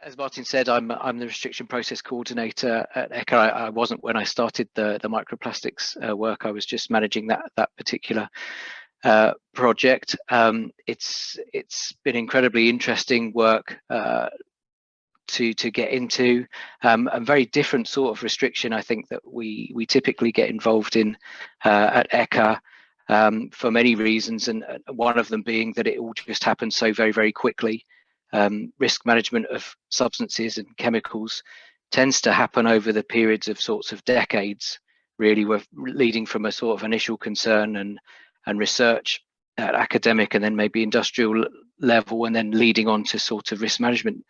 As Martin said, I'm the restriction process coordinator at ECHA. I wasn't when I started the microplastics work. I was just managing that particular project. It's been incredibly interesting work to get into, a very different sort of restriction, I think, that we typically get involved in at ECHA, for many reasons, and one of them being that it all just happens so very, very quickly. Risk management of substances and chemicals tends to happen over the periods of sorts of decades, really. We're leading from a sort of initial concern and research at academic and then maybe industrial level, and then leading on to sort of risk management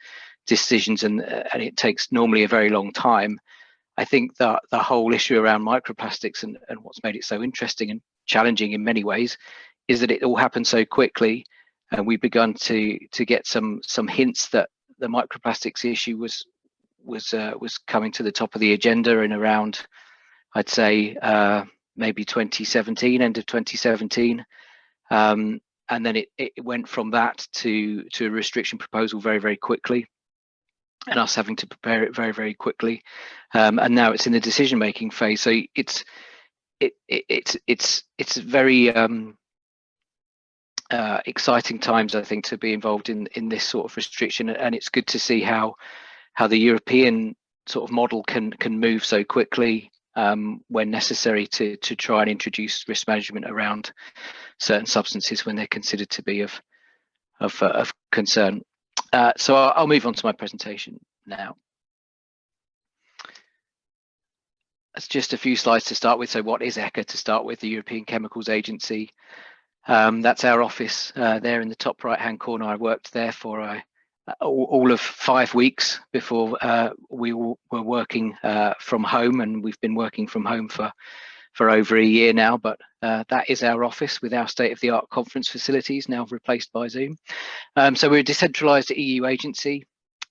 decisions, and it takes normally a very long time. I think that the whole issue around microplastics and what's made it so interesting and challenging in many ways is that it all happens so quickly, and we've begun to get some hints that the microplastics issue was coming to the top of the agenda in around, I'd say, maybe 2017, end of 2017. And then it went from that to a restriction proposal very, very quickly, and us having to prepare it very, very quickly. And now it's in the decision-making phase. So it's very exciting times, I think, to be involved in this sort of restriction, and it's good to see how the European sort of model can move so quickly when necessary to try and introduce risk management around certain substances when they're considered to be of concern. So I'll move on to my presentation now. That's just a few slides to start with. So what is ECHA to start with? The European Chemicals Agency. That's our office there in the top right hand corner. I worked there for all of 5 weeks before we were working from home, and we've been working from home for over a year now. But that is our office with our state-of-the-art conference facilities, now replaced by Zoom. So we're a decentralized EU agency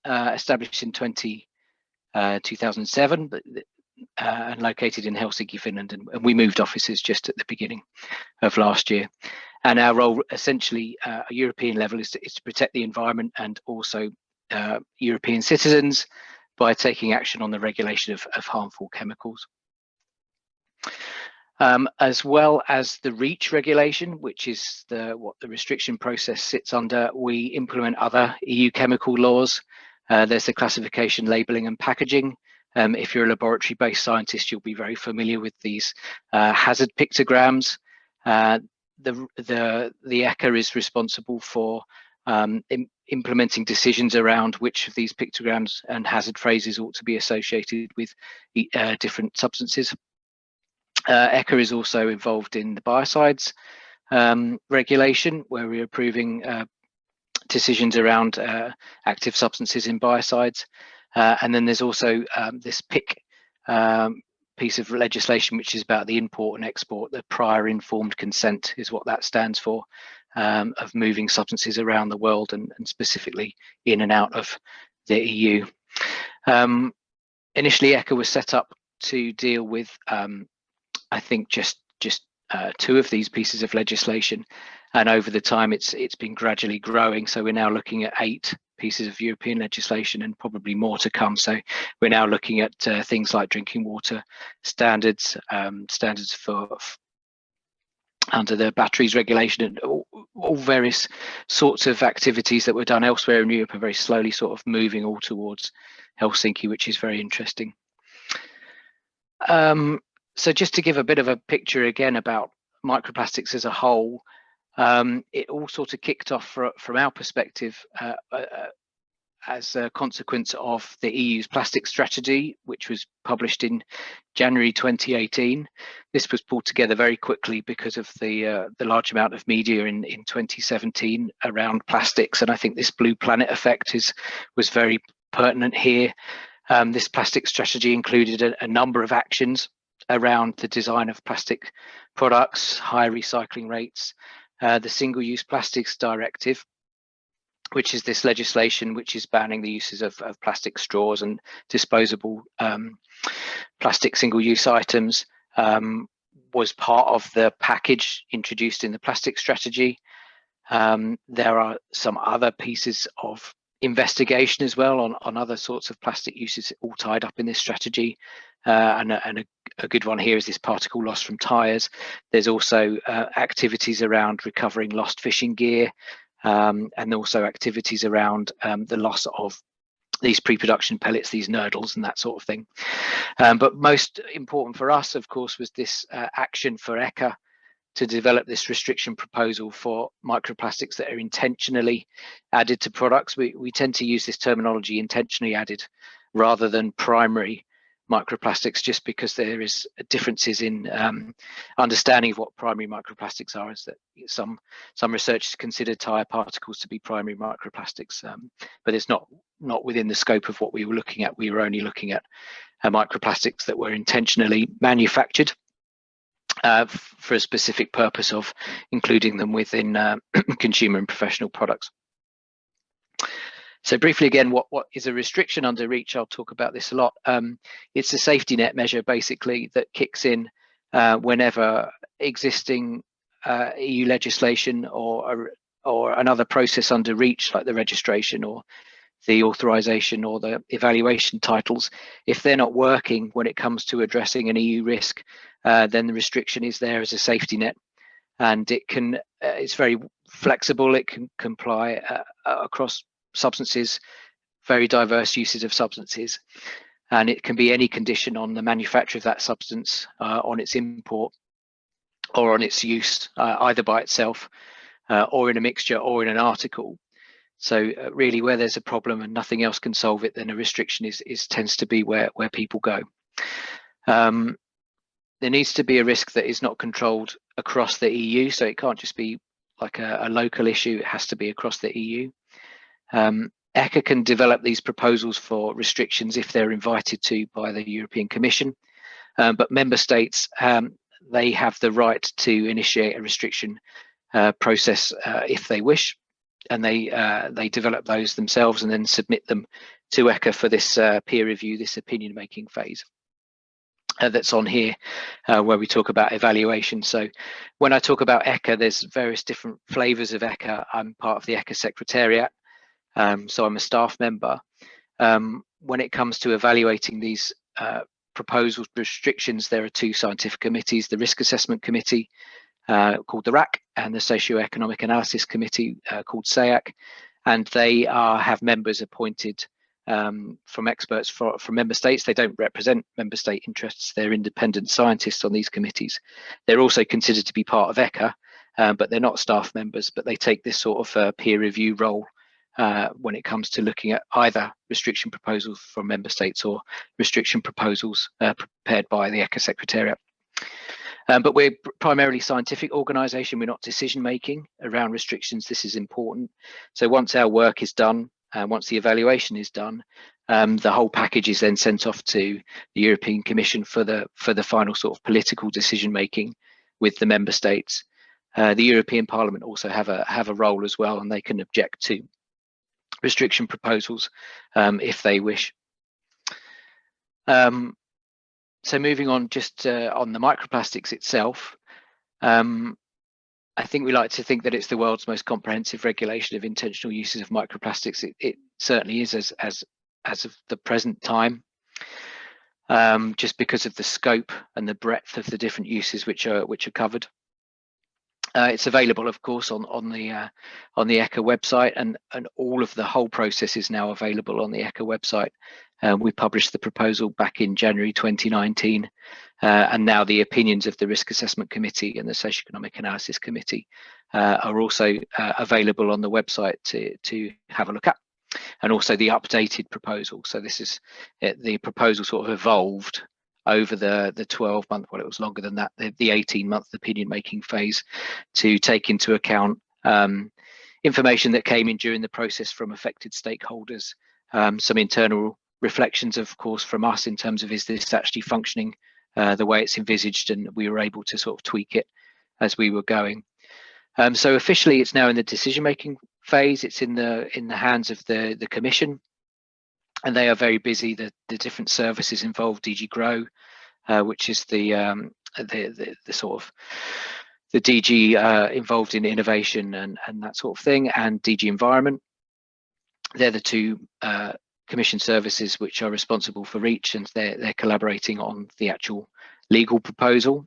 established in 2007, and located in Helsinki, Finland, and we moved offices just at the beginning of last year. And our role, essentially, at a European level, is to protect the environment and also European citizens by taking action on the regulation of harmful chemicals. As well as the REACH regulation, which is what the restriction process sits under, we implement other EU chemical laws. There's the classification, labelling and packaging. If you're a laboratory-based scientist, you'll be very familiar with these hazard pictograms. The ECHA is responsible for implementing decisions around which of these pictograms and hazard phrases ought to be associated with different substances. ECHA is also involved in the biocides regulation, where we're approving decisions around active substances in biocides. And then there's also this PIC piece of legislation, which is about the import and export. The prior informed consent is what that stands for, of moving substances around the world and specifically in and out of the EU. Initially, ECHA was set up to deal with, I think, just 2 of these pieces of legislation, and over the time it's been gradually growing. So we're now looking at 8 pieces of European legislation and probably more to come. So we're now looking at things like drinking water standards, standards for under the batteries regulation, and all various sorts of activities that were done elsewhere in Europe are very slowly sort of moving all towards Helsinki, which is very interesting. So just to give a bit of a picture again about microplastics as a whole, it all sort of kicked off from our perspective as a consequence of the EU's plastic strategy, which was published in January 2018. This was pulled together very quickly because of the large amount of media in 2017 around plastics, and I think this blue planet effect was very pertinent here. This plastic strategy included a number of actions around the design of plastic products, high recycling rates, the Single-Use Plastics Directive, which is this legislation which is banning the uses of plastic straws and disposable plastic single-use items, was part of the package introduced in the plastic strategy. There are some other pieces of investigation as well on other sorts of plastic uses, all tied up in this strategy. And a good one here is this particle loss from tyres. There's also activities around recovering lost fishing gear, and also activities around the loss of these pre-production pellets, these nurdles and that sort of thing. But most important for us, of course, was this action for ECHA to develop this restriction proposal for microplastics that are intentionally added to products. We tend to use this terminology, intentionally added, rather than primary microplastics, just because there is differences in understanding of what primary microplastics are. Is that some researchers consider tire particles to be primary microplastics, but it's not within the scope of what we were looking at. We were only looking at microplastics that were intentionally manufactured for a specific purpose of including them within consumer and professional products. So briefly again, what is a restriction under REACH? I'll talk about this a lot. It's a safety net measure basically that kicks in whenever existing EU legislation or another process under REACH, like the registration or the authorization or the evaluation titles, if they're not working when it comes to addressing an EU risk, then the restriction is there as a safety net, and it's very flexible. It can comply across substances, very diverse uses of substances, and it can be any condition on the manufacture of that substance, on its import, or on its use, either by itself or in a mixture or in an article. So really, where there's a problem and nothing else can solve it, then a restriction tends to be where people go. There needs to be a risk that is not controlled across the EU, so it can't just be like a local issue. It has to be across the EU. ECHA can develop these proposals for restrictions if they're invited to by the European Commission, but member states, they have the right to initiate a restriction process if they wish, and they develop those themselves and then submit them to ECHA for this peer review, this opinion making phase. That's on here, where we talk about evaluation. So when I talk about ECHA, there's various different flavors of ECHA. I'm part of the ECHA Secretariat, so I'm a staff member. When it comes to evaluating these proposals, restrictions, there are two scientific committees: the Risk Assessment Committee, called the RAC, and the Socio-Economic Analysis Committee, called SEAC, and they have members appointed from experts from member states. They don't represent member state interests. They're independent scientists on these committees. They're also considered to be part of ECHA, but they're not staff members, but they take this sort of peer review role when it comes to looking at either restriction proposals from member states or restriction proposals prepared by the ECHA Secretariat. But we're primarily scientific organisation. We're not decision making around restrictions. This is important. So once our work is done, once the evaluation is done, the whole package is then sent off to the European Commission for the final sort of political decision making with the member states. The European Parliament also have a role as well, and they can object to restriction proposals if they wish. So moving on, just on the microplastics itself, I think we like to think that it's the world's most comprehensive regulation of intentional uses of microplastics. It certainly is as of the present time, just because of the scope and the breadth of the different uses which are covered. It's available, of course, on the ECHA website, and all of the whole process is now available on the ECHA website. We published the proposal back in January 2019, and now the opinions of the Risk Assessment Committee and the Socioeconomic Analysis Committee are also available on the website to have a look at, and also the updated proposal. So this is the proposal sort of evolved over the 12-month, well, it was longer than that, the 18-month opinion making phase, to take into account information that came in during the process from affected stakeholders, some internal reflections, of course, from us in terms of, is this actually functioning the way it's envisaged, and we were able to sort of tweak it as we were going. So officially it's now in the decision making phase. It's in the hands of the Commission, and they are very busy. The different services involved, DG Grow, which is the sort of the DG involved in innovation and that sort of thing, and DG Environment, they're the two commission services which are responsible for REACH, and they're collaborating on the actual legal proposal.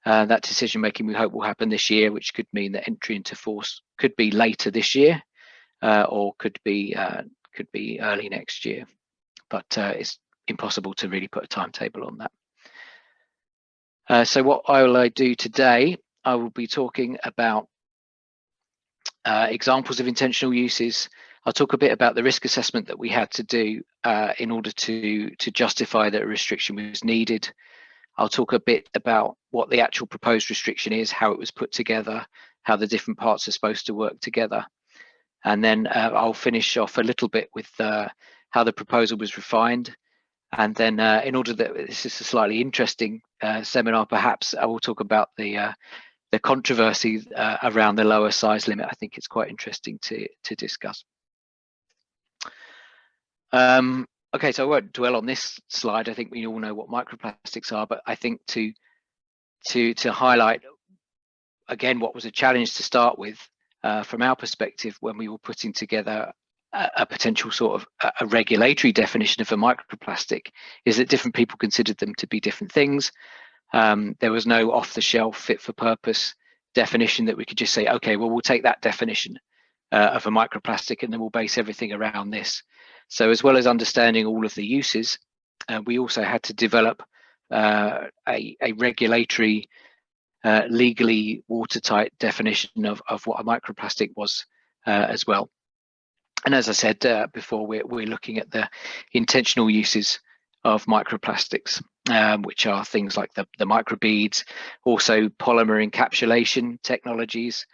That decision making we hope will happen this year, which could mean that entry into force could be later this year, or could be early next year. But it's impossible to really put a timetable on that. So what will I do today? I will be talking about examples of intentional uses. I'll talk a bit about the risk assessment that we had to do in order to justify that a restriction was needed. I'll talk a bit about what the actual proposed restriction is, how it was put together, how the different parts are supposed to work together. And then I'll finish off a little bit with how the proposal was refined. And then in order that this is a slightly interesting seminar, perhaps I will talk about the controversy around the lower size limit. I think it's quite interesting to discuss. Okay, so I won't dwell on this slide. I think we all know what microplastics are, but I think to highlight again what was a challenge to start with from our perspective when we were putting together a potential sort of a regulatory definition of a microplastic is that different people considered them to be different things. There was no off-the-shelf fit-for-purpose definition that we could just say, okay, well, we'll take that definition of a microplastic and then we'll base everything around this. So as well as understanding all of the uses, we also had to develop a regulatory, legally watertight definition of what a microplastic was as well. And as I said before, we're looking at the intentional uses of microplastics, which are things like the microbeads, also polymer encapsulation technologies.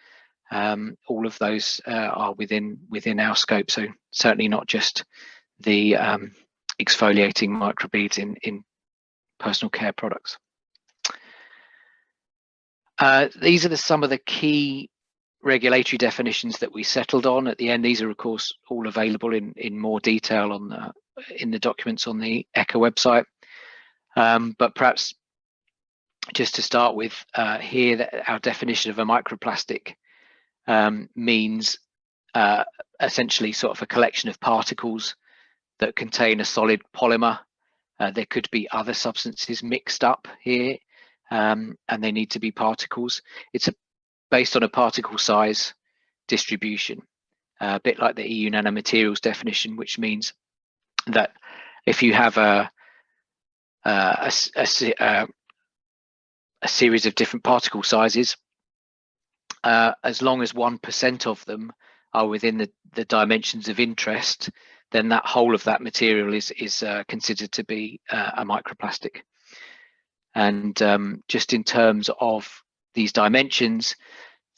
All of those are within our scope, so certainly not just the exfoliating microbeads in personal care products. These are some of the key regulatory definitions that we settled on at the end. These are of course all available in more detail on in the documents on the ECHA website, but perhaps just to start with here, that our definition of a microplastic means essentially sort of a collection of particles that contain a solid polymer. There could be other substances mixed up here, and they need to be particles. It's based on a particle size distribution, a bit like the EU nanomaterials definition, which means that if you have a series of different particle sizes, as long as 1% of them are within the dimensions of interest, then that whole of that material is considered to be a microplastic. And just in terms of these dimensions,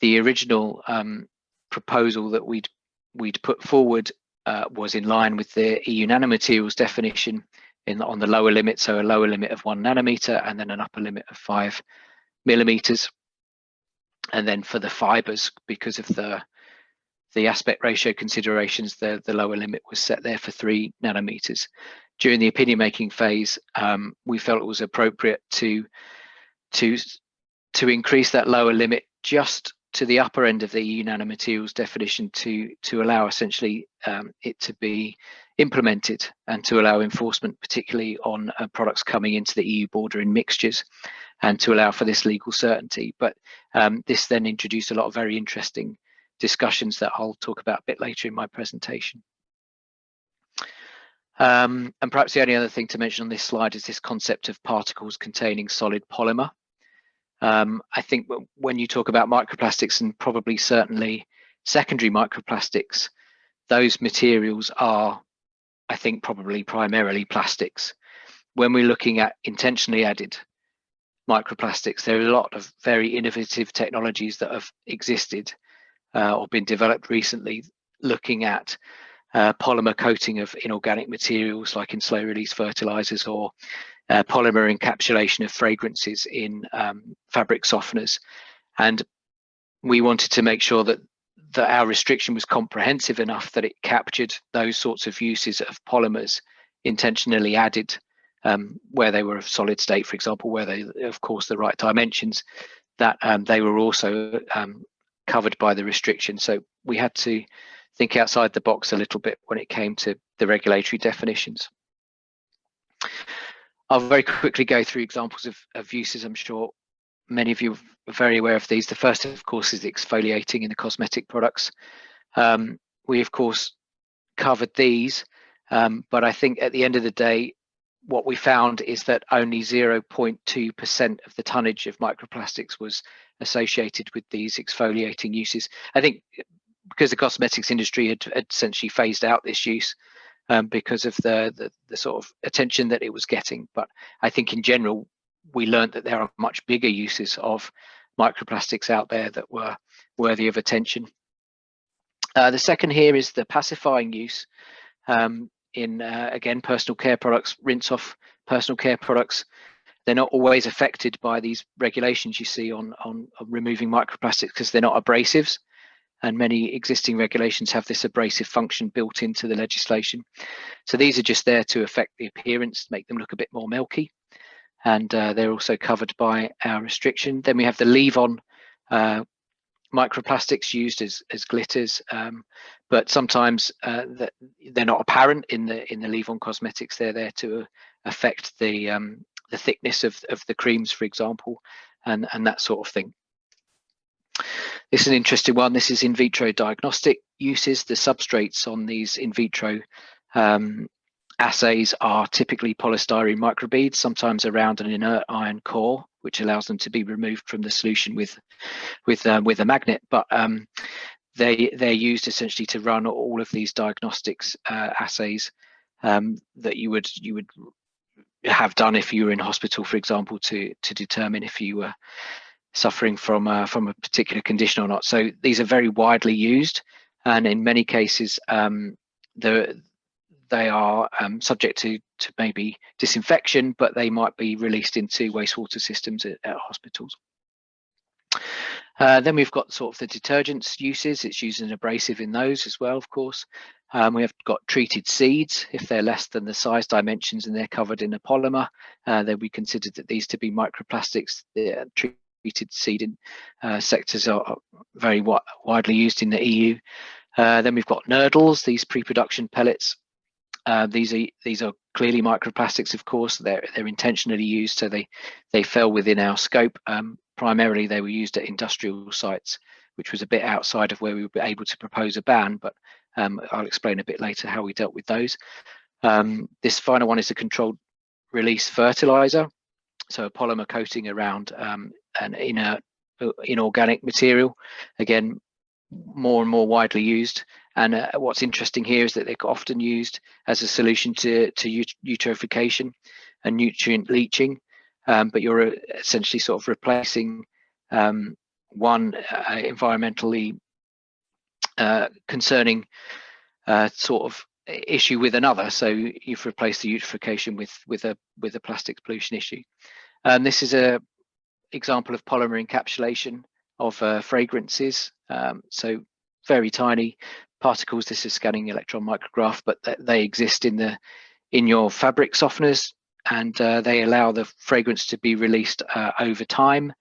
the original proposal that we'd put forward was in line with the EU nanomaterials definition on the lower limit, so a lower limit of 1 nanometer and then an upper limit of 5 millimeters. And then for the fibers, because of the aspect ratio considerations, the lower limit was set there for 3 nanometers. During the opinion making phase, we felt it was appropriate to increase that lower limit just to the upper end of the EU nanomaterials definition to allow essentially it to be implemented and to allow enforcement, particularly on products coming into the EU border in mixtures, and to allow for this legal certainty. But this then introduced a lot of very interesting discussions that I'll talk about a bit later in my presentation. And perhaps the only other thing to mention on this slide is this concept of particles containing solid polymer. I think when you talk about microplastics, and probably certainly secondary microplastics, those materials are, I think, probably primarily plastics. When we're looking at intentionally added microplastics, there are a lot of very innovative technologies that have existed or been developed recently, looking at polymer coating of inorganic materials like in slow release fertilizers, or polymer encapsulation of fragrances in fabric softeners. And we wanted to make sure that our restriction was comprehensive enough that it captured those sorts of uses of polymers intentionally added where they were of solid state, for example, where they, of course, the right dimensions, that they were also covered by the restriction. So we had to think outside the box a little bit when it came to the regulatory definitions. I'll very quickly go through examples of uses. I'm sure many of you are very aware of these. The first, of course, is exfoliating in the cosmetic products. We, of course, covered these, but I think at the end of the day, what we found is that only 0.2% of the tonnage of microplastics was associated with these exfoliating uses. I think because the cosmetics industry had essentially phased out this use because of the sort of attention that it was getting. But I think in general, we learned that there are much bigger uses of microplastics out there that were worthy of attention. The second here is the pacifying use in, again, personal care products, rinse off personal care products. They're not always affected by these regulations you see on removing microplastics because they're not abrasives. And many existing regulations have this abrasive function built into the legislation. So these are just there to affect the appearance, make them look a bit more milky. And they're also covered by our restriction. Then we have the leave-on microplastics used as glitters, but sometimes they're not apparent in the leave-on cosmetics. They're there to affect the thickness of the creams, for example, and that sort of thing. This is an interesting one. This is in vitro diagnostic uses. The substrates on these in vitro assays are typically polystyrene microbeads, sometimes around an inert iron core, which allows them to be removed from the solution with a magnet. But they're used essentially to run all of these diagnostics assays that you would have done if you were in hospital, for example, to determine if you were suffering from a particular condition or not. So these are very widely used, and in many cases they are subject to maybe disinfection, but they might be released into wastewater systems at hospitals. Then we've got sort of the detergents uses. It's used as an abrasive in those as well, of course. We have got treated seeds. If they're less than the size dimensions and they're covered in a polymer, then we consider that these to be microplastics. The treated seed in sectors are very widely used in the EU. Then we've got nurdles, these pre-production pellets. These are clearly microplastics, of course. They're intentionally used, so they fell within our scope. Primarily, they were used at industrial sites, which was a bit outside of where we were able to propose a ban, but I'll explain a bit later how we dealt with those. This final one is a controlled release fertilizer, so a polymer coating around an inert inorganic material. Again, more and more widely used. And what's interesting here is that they're often used as a solution to eutrophication and nutrient leaching, but you're essentially sort of replacing one environmentally concerning sort of issue with another. So you've replaced the eutrophication with a plastics pollution issue. This is a example of polymer encapsulation of fragrances. So very tiny particles. This is scanning electron micrograph, but they exist in your fabric softeners, and they allow the fragrance to be released over time.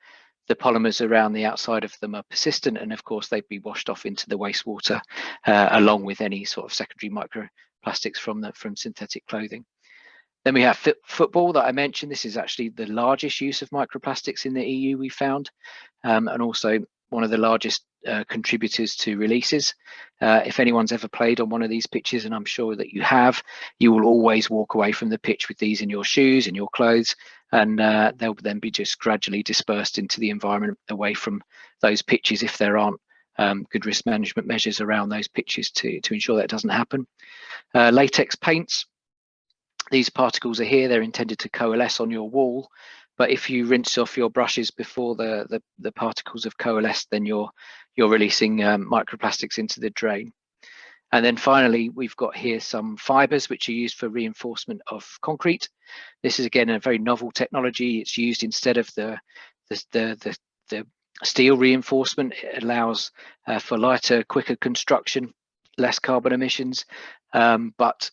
The polymers around the outside of them are persistent, and of course they'd be washed off into the wastewater along with any sort of secondary microplastics from synthetic clothing. Then we have football that I mentioned. This is actually the largest use of microplastics in the EU we found, and also one of the largest contributors to releases. If anyone's ever played on one of these pitches, and I'm sure that you have, you will always walk away from the pitch with these in your shoes and your clothes, and they'll then be just gradually dispersed into the environment away from those pitches if there aren't good risk management measures around those pitches to ensure that doesn't happen. Latex paints. These particles are here. They're intended to coalesce on your wall, but if you rinse off your brushes before the particles have coalesced, then you're releasing microplastics into the drain. And then finally, we've got here some fibers which are used for reinforcement of concrete. This is again a very novel technology. It's used instead of the steel reinforcement. It allows for lighter, quicker construction, less carbon emissions. But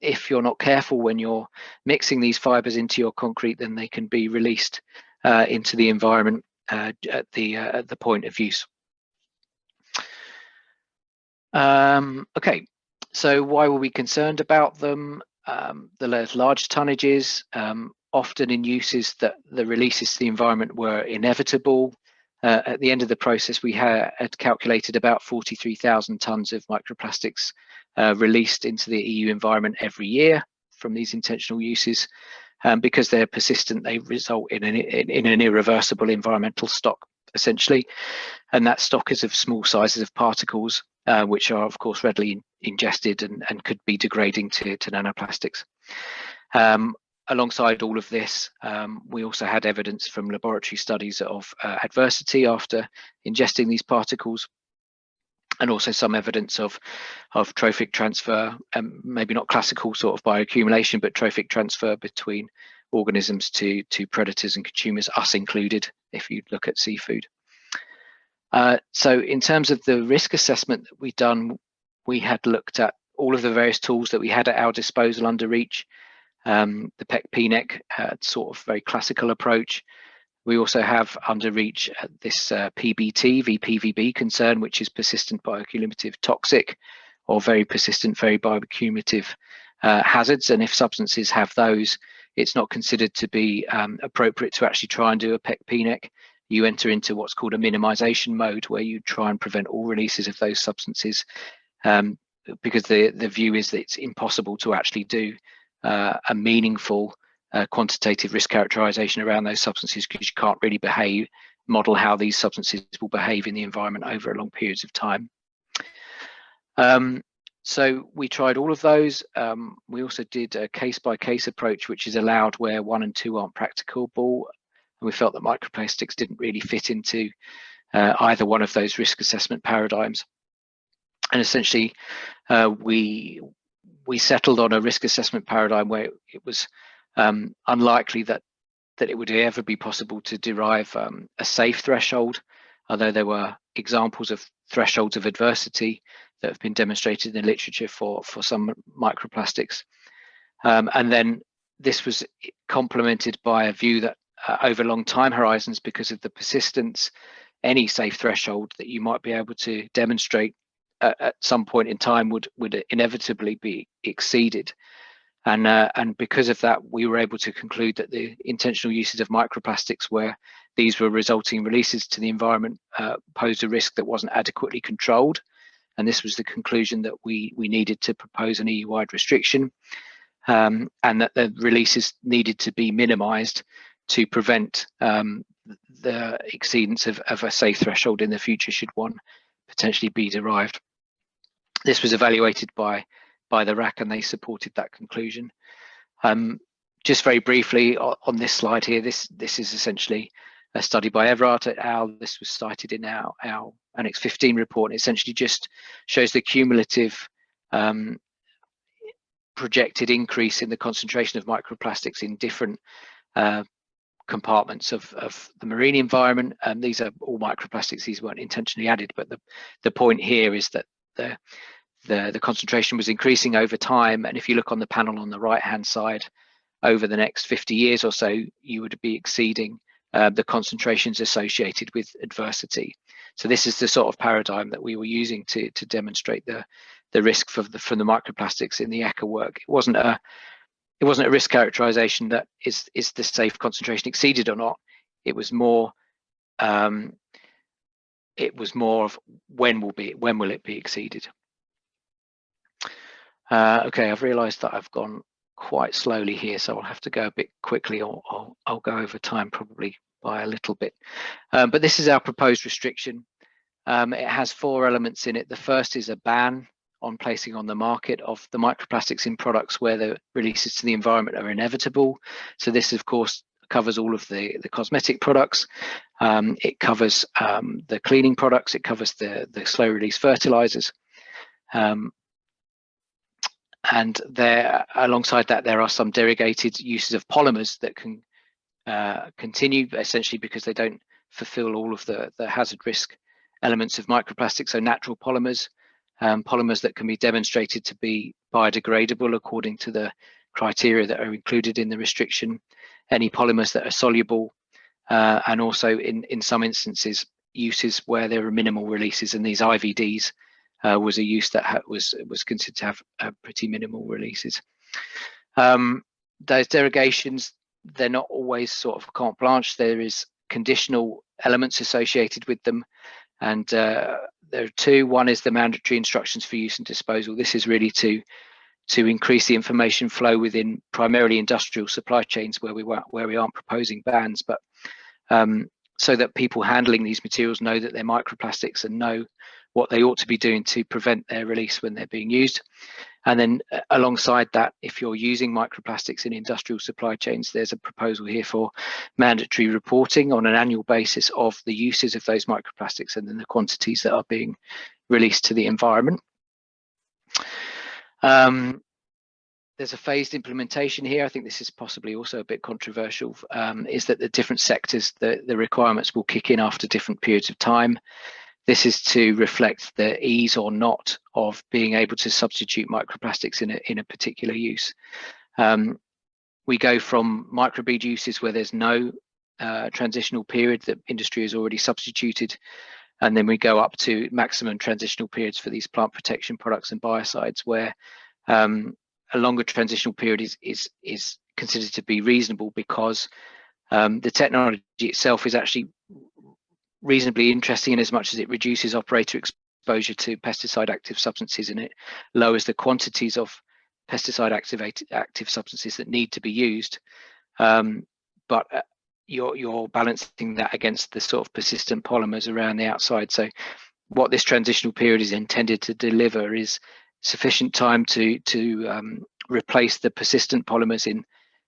if you're not careful when you're mixing these fibers into your concrete, then they can be released into the environment at the point of use. Okay, so why were we concerned about them? The large tonnages, often in uses that the releases to the environment were inevitable. At the end of the process, we had calculated about 43,000 tonnes of microplastics released into the EU environment every year from these intentional uses. Because they're persistent, they result in an irreversible environmental stock, essentially. And that stock is of small sizes of particles, which are, of course, readily ingested and could be degrading to nanoplastics. Alongside all of this, we also had evidence from laboratory studies of adversity after ingesting these particles, and also some evidence of trophic transfer, maybe not classical sort of bioaccumulation, but trophic transfer between organisms to predators and consumers, us included, if you look at seafood. So in terms of the risk assessment that we've done, we had looked at all of the various tools that we had at our disposal under REACH. The PEC-PNEC, sort of very classical approach. We also have under REACH this PBT, VPVB concern, which is persistent bioaccumulative toxic, or very persistent, very bioaccumulative hazards. And if substances have those, it's not considered to be appropriate to actually try and do a PEC-PNEC. You enter into what's called a minimization mode, where you try and prevent all releases of those substances, because the view is that it's impossible to actually do a meaningful quantitative risk characterization around those substances, because you can't really model how these substances will behave in the environment over long periods of time. So we tried all of those. We also did a case-by-case approach, which is allowed where 1 and 2 aren't practicable. And we felt that microplastics didn't really fit into either one of those risk assessment paradigms. And essentially, we settled on a risk assessment paradigm where it was unlikely that it would ever be possible to derive a safe threshold, although there were examples of thresholds of adversity that have been demonstrated in the literature for some microplastics. And then this was complemented by a view that over long time horizons, because of the persistence, any safe threshold that you might be able to demonstrate at some point in time would inevitably be exceeded. And because of that, we were able to conclude that the intentional uses of microplastics, where these were resulting releases to the environment, posed a risk that wasn't adequately controlled. And this was the conclusion that we needed to propose an EU-wide restriction, and that the releases needed to be minimized to prevent the exceedance of a safe threshold in the future, should one potentially be derived. This was evaluated by the RAC, and they supported that conclusion. Just very briefly on this slide here, this is essentially a study by Everard et al. This was cited in our Annex 15 report. It essentially just shows the cumulative projected increase in the concentration of microplastics in different compartments of the marine environment. These are all microplastics. These weren't intentionally added, but the point here is that the concentration was increasing over time. And if you look on the panel on the right hand side, over the next 50 years or so, you would be exceeding the concentrations associated with adversity. So this is the sort of paradigm that we were using to demonstrate the risk from the microplastics in the ECHA work. It wasn't a risk characterization that is the safe concentration exceeded or not. It was more of when will it be exceeded. Okay, I've realized that I've gone quite slowly here, so I'll have to go a bit quickly, or I'll go over time probably by a little bit. But this is our proposed restriction. It has 4 elements in it. The first is a ban on placing on the market of the microplastics in products where the releases to the environment are inevitable. So this, of course, covers all of the cosmetic products. It covers the cleaning products. It covers the slow release fertilizers. And alongside that, there are some derogated uses of polymers that can continue, essentially because they don't fulfill all of the hazard risk elements of microplastics. So natural polymers, polymers that can be demonstrated to be biodegradable according to the criteria that are included in the restriction, any polymers that are soluble, and also in some instances uses where there are minimal releases, and these IVDs was a use that was considered to have pretty minimal releases. Those derogations, they're not always sort of carte blanche. There is conditional elements associated with them, and there are two. One is the mandatory instructions for use and disposal. This is really to increase the information flow within primarily industrial supply chains where we aren't proposing bans, but so that people handling these materials know that they're microplastics and know what they ought to be doing to prevent their release when they're being used. And then alongside that, if you're using microplastics in industrial supply chains, there's a proposal here for mandatory reporting on an annual basis of the uses of those microplastics and then the quantities that are being released to the environment. There's a phased implementation here. I think this is possibly also a bit controversial, is that the different sectors, the requirements will kick in after different periods of time. This is to reflect the ease or not of being able to substitute microplastics in a particular use. We go from microbead uses where there's no transitional period that industry has already substituted, and then we go up to maximum transitional periods for these plant protection products and biocides, where a longer transitional period is considered to be reasonable because the technology itself is actually reasonably interesting in as much as it reduces operator exposure to pesticide active substances, and it lowers the quantities of pesticide active substances that need to be used. But you're balancing that against the sort of persistent polymers around the outside. So what this transitional period is intended to deliver is sufficient time to replace the persistent polymers in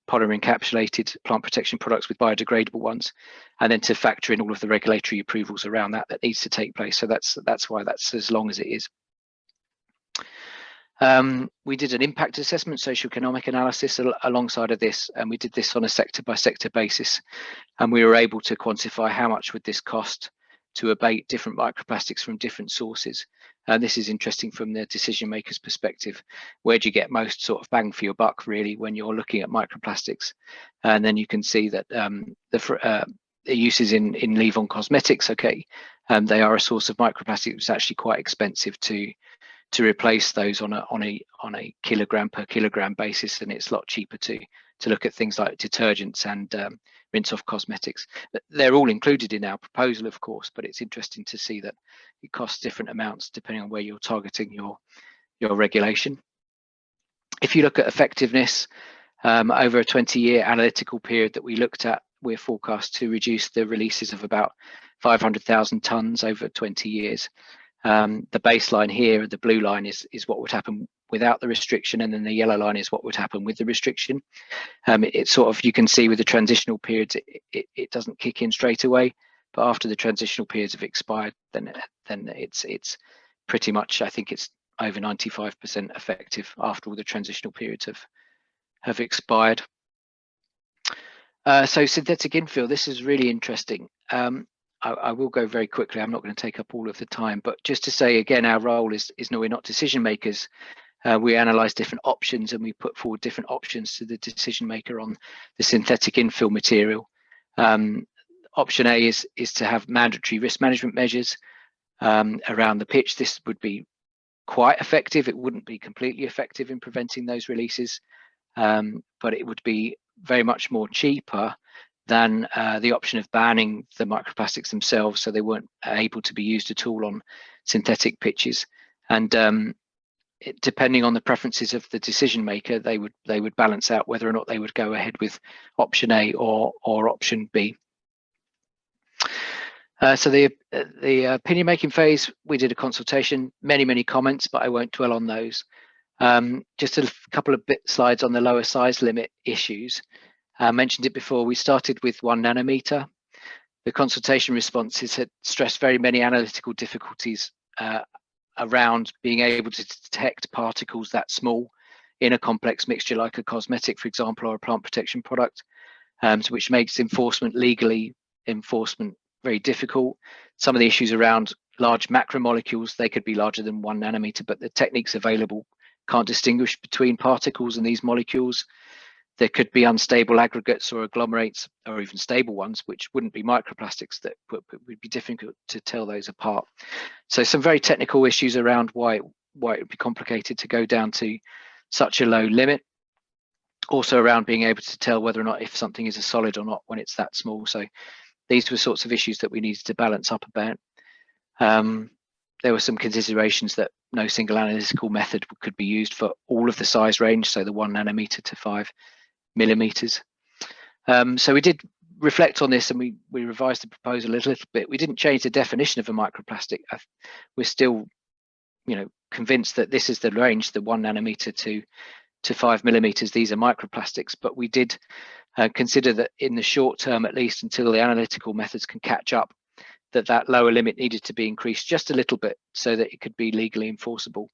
polymer encapsulated plant protection products with biodegradable ones, and then to factor in all of the regulatory approvals around that needs to take place. So that's why that's as long as it is. We did an impact assessment, socioeconomic analysis alongside of this, and we did this on a sector by sector basis, and we were able to quantify how much would this cost to abate different microplastics from different sources. And this is interesting from the decision maker's perspective. Where do you get most sort of bang for your buck, really, when you're looking at microplastics? And then you can see that the uses in leave-on cosmetics, okay, they are a source of microplastic. It's actually quite expensive to replace those on a kilogram per kilogram basis, and it's a lot cheaper to look at things like detergents and rinse off cosmetics. But they're all included in our proposal, of course, but it's interesting to see that it costs different amounts depending on where you're targeting your regulation. If you look at effectiveness over a 20-year analytical period that we looked at, we're forecast to reduce the releases of about 500,000 tonnes over 20 years. The baseline here, the blue line, is what would happen without the restriction, and then the yellow line is what would happen with the restriction. It's sort of, you can see with the transitional periods, it doesn't kick in straight away, but after the transitional periods have expired, then it's pretty much, I think it's over 95% effective after all the transitional periods have expired. So synthetic infill, this is really interesting. I will go very quickly. I'm not going to take up all of the time, but just to say again, our role is no, we're not decision makers. We analyze different options and we put forward different options to the decision maker on the synthetic infill material. Option A is to have mandatory risk management measures around the pitch. This would be quite effective. It wouldn't be completely effective in preventing those releases, but it would be very much more cheaper than the option of banning the microplastics themselves, so they weren't able to be used at all on synthetic pitches. And depending on the preferences of the decision maker, they would balance out whether or not they would go ahead with option A or option B. So the opinion making phase, we did a consultation, many comments, but I won't dwell on those. Just a couple of slides on the lower size limit issues. I mentioned it before, we started with 1 nanometer. The consultation responses had stressed very many analytical difficulties around being able to detect particles that small in a complex mixture like a cosmetic, for example, or a plant protection product, which makes legally enforcement very difficult. Some of the issues around large macromolecules, they could be larger than 1 nanometer, but the techniques available can't distinguish between particles and these molecules. there could be unstable aggregates or agglomerates, or even stable ones, which wouldn't be microplastics, that would be difficult to tell those apart. So some very technical issues around why it would be complicated to go down to such a low limit. Also around being able to tell whether or not if something is a solid or not when it's that small. So these were sorts of issues that we needed to balance up about. There were some considerations that no single analytical method could be used for all of the size range, so the 1 nanometer to 5 millimeters. So we did reflect on this, and we revised the proposal a little bit. We didn't change the definition of a microplastic. We're still, convinced that this is the range, the 1 nanometer to 5 millimeters. These are microplastics, but we did consider that in the short term, at least until the analytical methods can catch up, that lower limit needed to be increased just a little bit so that it could be legally enforceable.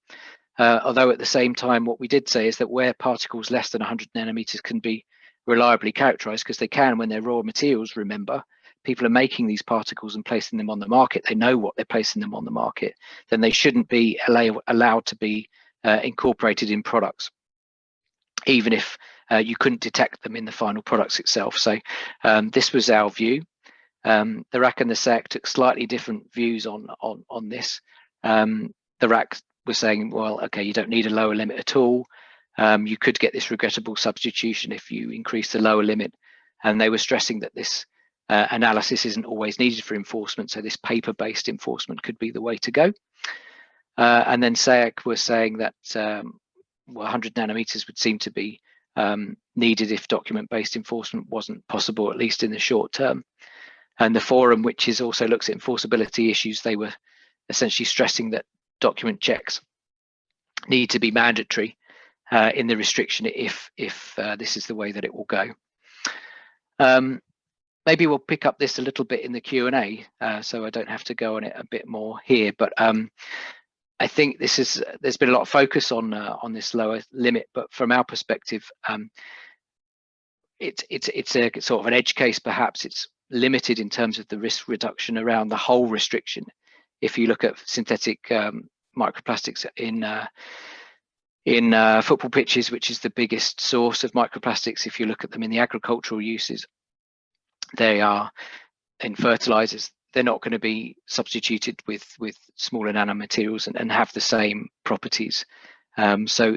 Although at the same time, what we did say is that where particles less than 100 nanometers can be reliably characterized, because they can when they're raw materials, remember, people are making these particles and placing them on the market, they know what they're placing them on the market, then they shouldn't be allowed to be incorporated in products, even if you couldn't detect them in the final products itself. So this was our view. The RAC and the SEC took slightly different views on this. The RAC was saying, well, okay, you don't need a lower limit at all. You could get this regrettable substitution if you increase the lower limit. And they were stressing that this analysis isn't always needed for enforcement. So this paper-based enforcement could be the way to go. And then SEC was saying that 100 nanometers would seem to be needed if document-based enforcement wasn't possible, at least in the short term. And the forum, which is also looks at enforceability issues, they were essentially stressing that document checks need to be mandatory in the restriction if this is the way that it will go. Maybe we'll pick up this a little bit in the Q&A, so I don't have to go on it a bit more here. But I think there's been a lot of focus on this lower limit, but from our perspective, it's a sort of an edge case. Perhaps it's limited in terms of the risk reduction around the whole restriction. If you look at synthetic microplastics in football pitches, which is the biggest source of microplastics, if you look at them in the agricultural uses, they are in fertilizers. They're not going to be substituted with smaller nanomaterials and have the same properties. So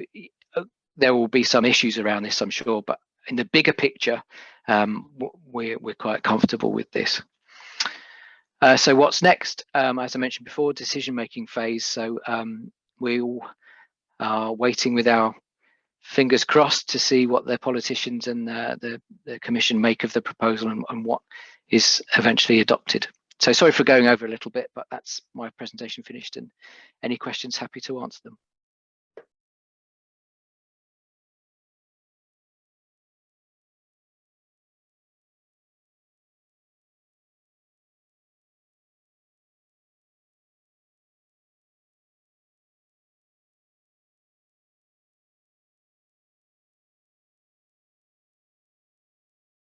there will be some issues around this, I'm sure, but in the bigger picture, we're quite comfortable with this. So what's next? As I mentioned before, decision-making phase. So we all are waiting with our fingers crossed to see what the politicians and the commission make of the proposal and what is eventually adopted. So sorry for going over a little bit, but that's my presentation finished, and any questions, happy to answer them.